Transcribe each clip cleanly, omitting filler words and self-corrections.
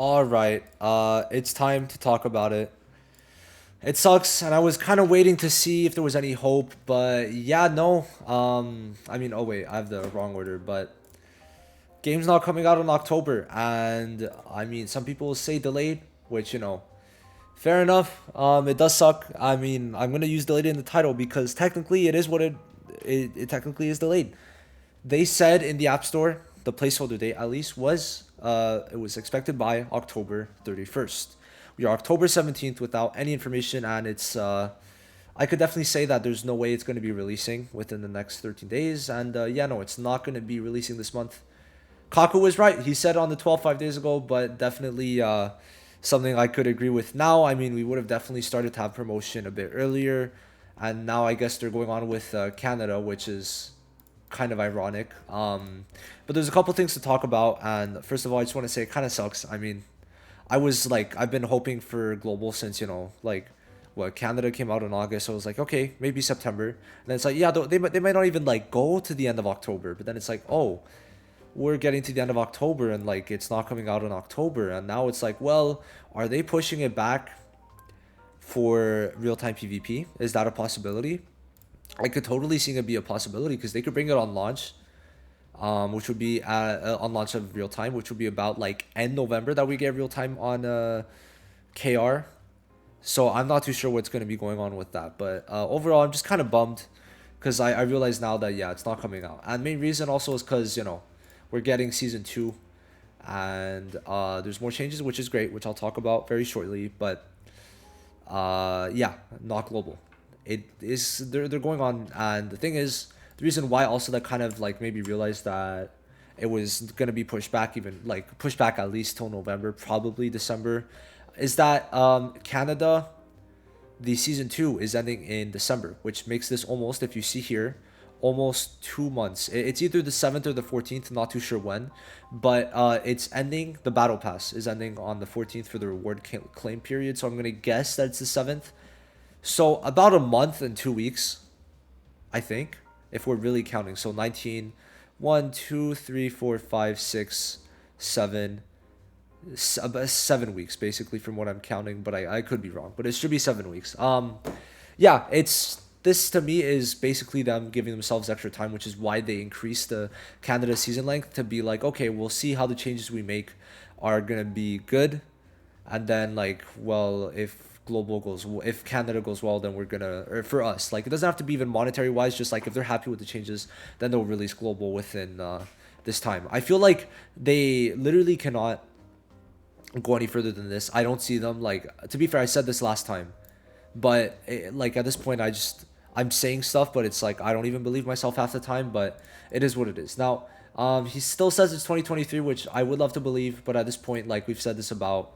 All right, it's time to talk about it. It sucks, and I was kind of waiting to see if there was any hope, but yeah, no. I mean, oh wait, I have the wrong order, but game's not coming out in October, and I mean, some people will say delayed, which fair enough. It does suck. I mean, I'm gonna use delayed in the title because technically it is what it technically is delayed. They said in the App Store, the placeholder date at least was it was expected by October 31st. We are October 17th without any information, and it's I could definitely say that there's no way it's going to be releasing within the next 13 days, and yeah, no, it's not going to be releasing this month. Kaku was right. He said on the 12 5 days ago, but definitely something I could agree with now. I mean, we would have definitely started to have promotion a bit earlier, and now I guess they're going on with Canada, which is kind of ironic. But there's a couple things to talk about, and first of all, I just want to say it kind of sucks. I mean, I've been hoping for global since like what Canada came out in August, so I was like, okay, maybe September, and then it's like, yeah, they might not even like go to the end of October, but then it's like, oh, we're getting to the end of October and like it's not coming out in October, and now it's like, well, are they pushing it back for real time PvP? Is that a possibility? I could totally see it be a possibility because they could bring it on launch, which would be on launch of real time, which would be about like end November that we get real time on KR. So I'm not too sure what's going to be going on with that, but overall I'm just kind of bummed because I realize now that yeah, it's not coming out, and main reason also is because we're getting season two, and there's more changes, which is great, which I'll talk about very shortly, but yeah, not global. It is they're going on, and the thing is, the reason why also that kind of like made me realize that it was gonna be pushed back, even like pushed back at least till November, probably December, is that Canada, the season two is ending in December, which makes this almost, if you see here, almost 2 months. It's either the 7th or the 14th, not too sure when, but it's ending. The battle pass is ending on the 14th for the reward claim period, so I'm gonna guess that it's the 7th. So about a month and 2 weeks, I think, if we're really counting. So 19, 1, 2, 3, 4, 5, 6, 7, about 7 weeks basically from what I'm counting, but I could be wrong. But it should be 7 weeks. Yeah, it's this to me is basically them giving themselves extra time, which is why they increased the Canada season length to be like, okay, we'll see how the changes we make are gonna be good, and then like, well, if Canada goes well, then we're gonna, or for us, like it doesn't have to be even monetary wise, just like if they're happy with the changes, then they'll release global within this time. I feel like they literally cannot go any further than this. I don't see them, like, to be fair, I said this last time, but like at this point I'm saying stuff, but it's like I don't even believe myself half the time, but it is what it is. Now he still says it's 2023, which I would love to believe, but at this point, like we've said this about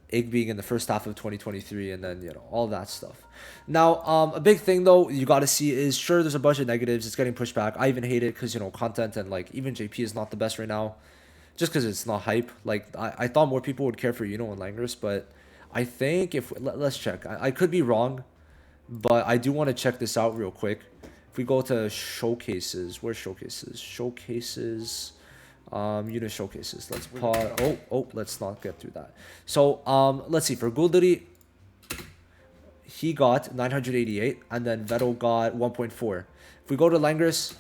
it being in the first half of 2023, and then all that stuff. Now a big thing though you got to see is, sure, there's a bunch of negatives, it's getting pushed back. I even hate it because content, and like even JP is not the best right now, just because it's not hype. Like I thought more people would care for and Langers, but I think if let's check, I could be wrong, but I do want to check this out real quick. If we go to showcases, where's showcases? Showcases, unit showcases. Let's pause. Oh, let's not get through that. So let's see. For Guldari, he got 988, and then Vettel got 1.4. If we go to Langris,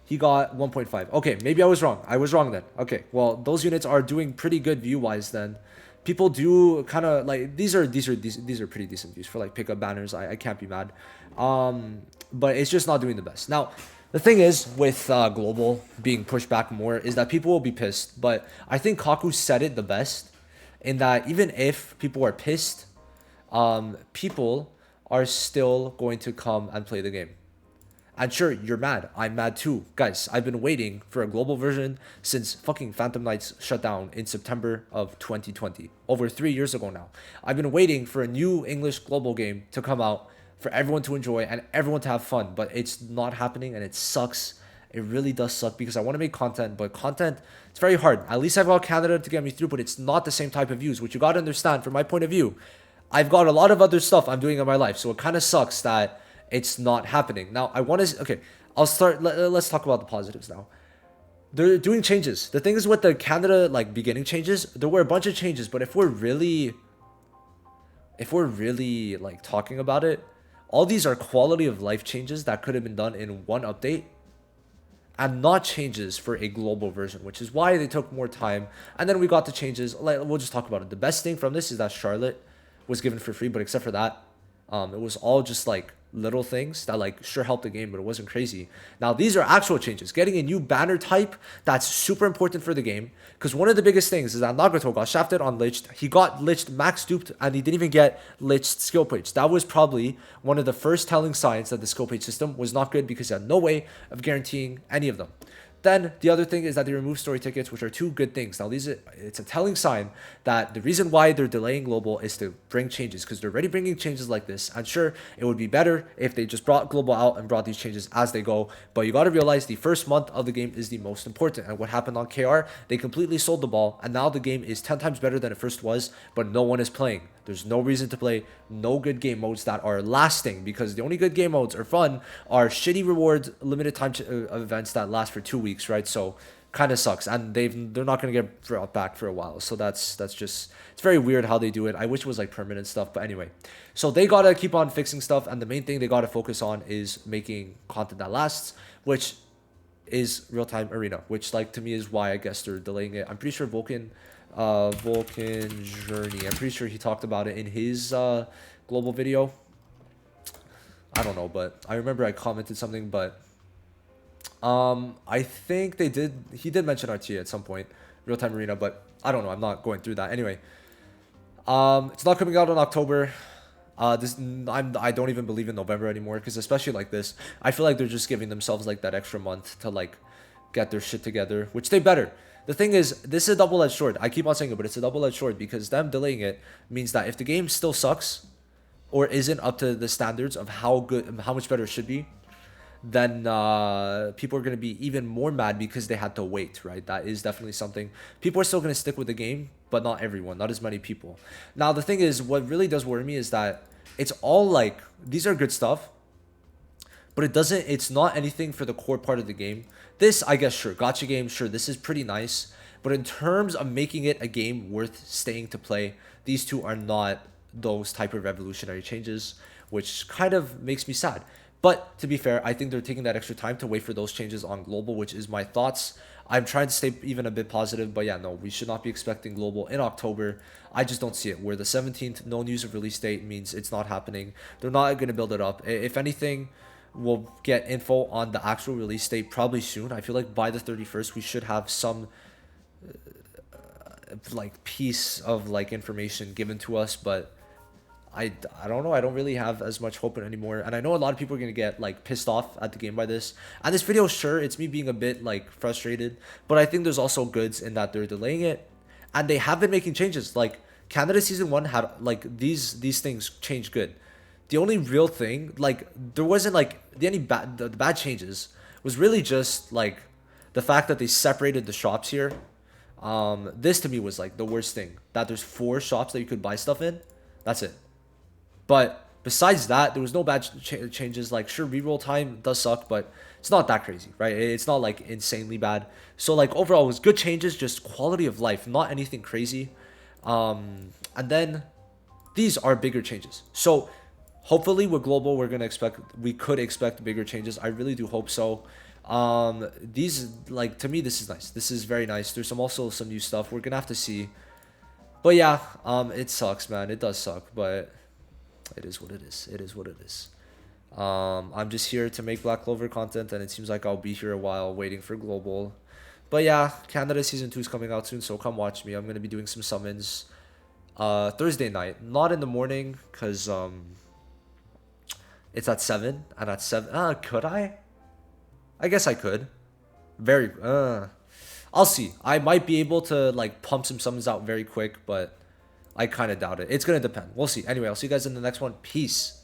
he got 1.5. Okay, maybe I was wrong. I was wrong then. Okay, well, those units are doing pretty good view wise then. People do kind of like, these are pretty decent views for like pickup banners. I can't be mad. But it's just not doing the best. Now, the thing is with global being pushed back more is that people will be pissed, but I think Kaku said it the best, in that even if people are pissed, people are still going to come and play the game. And sure, you're mad. I'm mad too. Guys, I've been waiting for a global version since fucking Phantom Knights shut down in September of 2020. Over 3 years ago now. I've been waiting for a new English global game to come out for everyone to enjoy and everyone to have fun. But it's not happening, and it sucks. It really does suck because I want to make content, but content, it's very hard. At least I've got Canada to get me through, but it's not the same type of views, which you got to understand from my point of view. I've got a lot of other stuff I'm doing in my life, so it kind of sucks that it's not happening. Now, I want to... Okay, I'll start... Let's talk about the positives now. they're doing changes. The thing is with the Canada like beginning changes, there were a bunch of changes, but if we're really like talking about it, all these are quality of life changes that could have been done in one update and not changes for a global version, which is why they took more time. And then we got the changes. Like, we'll just talk about it. The best thing from this is that Charlotte was given for free, but except for that, it was all just like little things that like sure helped the game, but it wasn't crazy. Now these are actual changes. Getting a new banner type that's super important for the game, because one of the biggest things is that Nagato got shafted on Liched. He got Liched max duped, and he didn't even get Liched skill page. That was probably one of the first telling signs that the skill page system was not good, because he had no way of guaranteeing any of them. Then the other thing is that they remove story tickets, which are two good things. Now it's a telling sign that the reason why they're delaying global is to bring changes, because they're already bringing changes like this. And sure, it would be better if they just brought global out and brought these changes as they go. But you got to realize the first month of the game is the most important. And what happened on KR, they completely sold the ball, and now the game is 10 times better than it first was, but no one is playing. There's no reason to play, no good game modes that are lasting, because the only good game modes are fun are shitty rewards, limited time events that last for 2 weeks, right? So kind of sucks, and they're not going to get brought back for a while. So that's just, it's very weird how they do it. I wish it was like permanent stuff, but anyway. So they got to keep on fixing stuff, and the main thing they got to focus on is making content that lasts, which is real-time arena, which like to me is why I guess they're delaying it. I'm pretty sure Vulcan Journey, I'm pretty sure he talked about it in his global video. I don't know, but I remember I commented something, but I think he did mention RTA at some point, real-time arena, but I don't know, I'm not going through that. Anyway, it's not coming out in October. I don't even believe in November anymore, because especially like this, I feel like they're just giving themselves like that extra month to like get their shit together, which they better. The thing is, this is a double-edged sword. I keep on saying it, but it's a double-edged sword, because them delaying it means that if the game still sucks or isn't up to the standards of how much better it should be, then people are going to be even more mad because they had to wait, right? That is definitely something. People are still going to stick with the game, but not everyone, not as many people. Now, the thing is, what really does worry me is that it's all like, these are good stuff, but it's not anything for the core part of the game. This, I guess, sure, gacha game, sure, this is pretty nice, but in terms of making it a game worth staying to play, these two are not those type of revolutionary changes, which kind of makes me sad. But to be fair, I think they're taking that extra time to wait for those changes on global, which is my thoughts. I'm trying to stay even a bit positive, but yeah, no, we should not be expecting global in October. I just don't see it. Where the 17th, no news of release date, means it's not happening. They're not going to build it up. If anything, we'll get info on the actual release date probably soon. I feel like by the 31st, we should have some like piece of like information given to us, but I don't know. I don't really have as much hope anymore. And I know a lot of people are going to get like pissed off at the game by this. And this video, sure, it's me being a bit like frustrated, but I think there's also goods in that they're delaying it and they have been making changes. Like Canada Season 1 had like these things changed good. The only real thing, like there wasn't like the bad changes was really just like the fact that they separated the shops here. This to me was like the worst thing, that there's 4 shops that you could buy stuff in. That's it. But besides that, there was no bad changes. Like, sure, reroll time does suck, but it's not that crazy, right? It's not like insanely bad. So like overall, it was good changes, just quality of life, not anything crazy. And then these are bigger changes. So hopefully with global, we could expect bigger changes. I really do hope so. These, like, to me, this is nice. This is very nice. There's also some new stuff we're gonna have to see. But yeah, it sucks, man. It does suck, but it is what it is. It is what it is. I'm just here to make Black Clover content, and it seems like I'll be here a while waiting for global. But yeah, Canada Season 2 is coming out soon, so come watch me. I'm going to be doing some summons Thursday night. Not in the morning, because it's at 7. And at 7... could I? I guess I could. I'll see. I might be able to like pump some summons out very quick, but I kind of doubt it. It's going to depend. We'll see. Anyway, I'll see you guys in the next one. Peace.